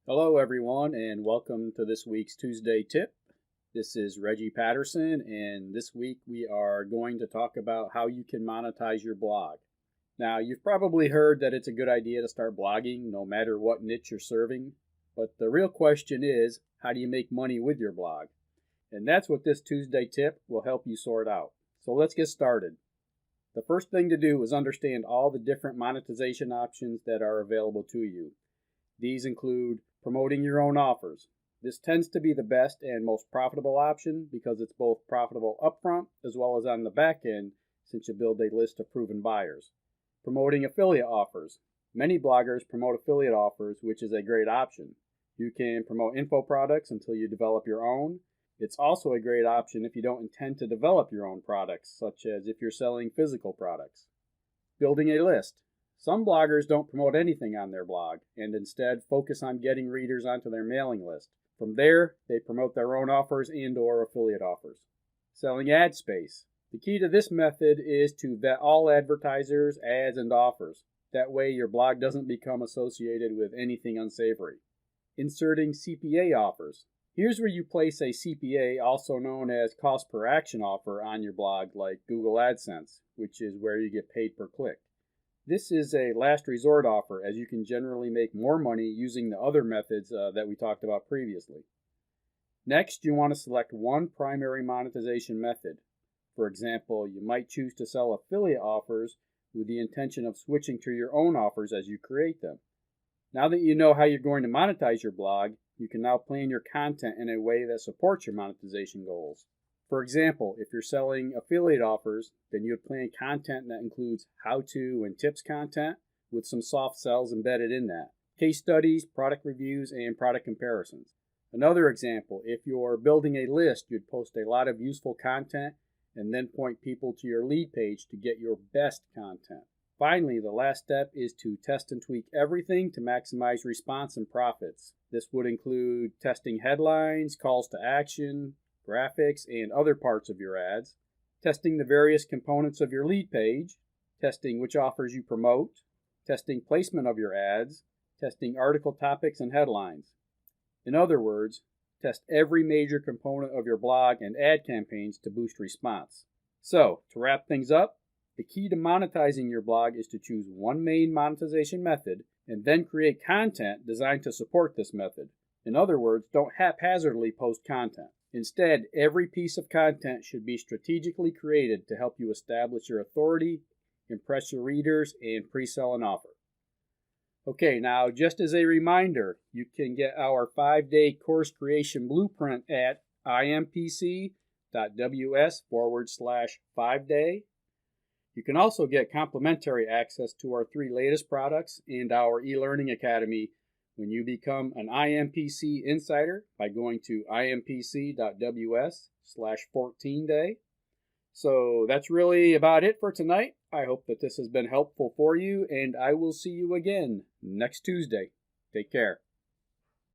Hello everyone and welcome to this week's Tuesday Tip. This is Reggie Patterson and this week we are going to talk about how you can monetize your blog. Now you've probably heard that it's a good idea to start blogging no matter what niche you're serving, but the real question is, how do you make money with your blog? And that's what this Tuesday Tip will help you sort out. So let's get started. The first thing to do is understand all the different monetization options that are available to you. These include promoting your own offers. This tends to be the best and most profitable option because it's both profitable upfront as well as on the back end since you build a list of proven buyers. Promoting affiliate offers. Many bloggers promote affiliate offers, which is a great option. You can promote info products until you develop your own. It's also a great option if you don't intend to develop your own products, such as if you're selling physical products. Building a list. Some bloggers don't promote anything on their blog and instead focus on getting readers onto their mailing list. From there, they promote their own offers and/or affiliate offers. Selling ad space. The key to this method is to vet all advertisers, ads, and offers. That way your blog doesn't become associated with anything unsavory. Inserting CPA offers. Here's where you place a CPA, also known as cost per action offer, on your blog like Google AdSense, which is where you get paid per click. This is a last resort offer, as you can generally make more money using the other methods that we talked about previously. Next, you want to select one primary monetization method. For example, you might choose to sell affiliate offers with the intention of switching to your own offers as you create them. Now that you know how you're going to monetize your blog, you can now plan your content in a way that supports your monetization goals. For example, if you're selling affiliate offers, then you would plan content that includes how-to and tips content with some soft sells embedded in that. Case studies, product reviews, and product comparisons. Another example, if you're building a list, you'd post a lot of useful content and then point people to your lead page to get your best content. Finally, the last step is to test and tweak everything to maximize response and profits. This would include testing headlines, calls to action, graphics, and other parts of your ads, testing the various components of your lead page, testing which offers you promote, testing placement of your ads, testing article topics and headlines. In other words, test every major component of your blog and ad campaigns to boost response. So, to wrap things up, the key to monetizing your blog is to choose one main monetization method and then create content designed to support this method. In other words, don't haphazardly post content. Instead, every piece of content should be strategically created to help you establish your authority, impress your readers, and pre-sell an offer. Okay, now just as a reminder, you can get our 5-day course creation blueprint at impc.ws/5day. You can also get complimentary access to our 3 latest products and our e-learning academy when you become an IMPC insider by going to impc.ws/14day. So that's really about it for tonight. I hope that this has been helpful for you, and I will see you again next Tuesday. Take care.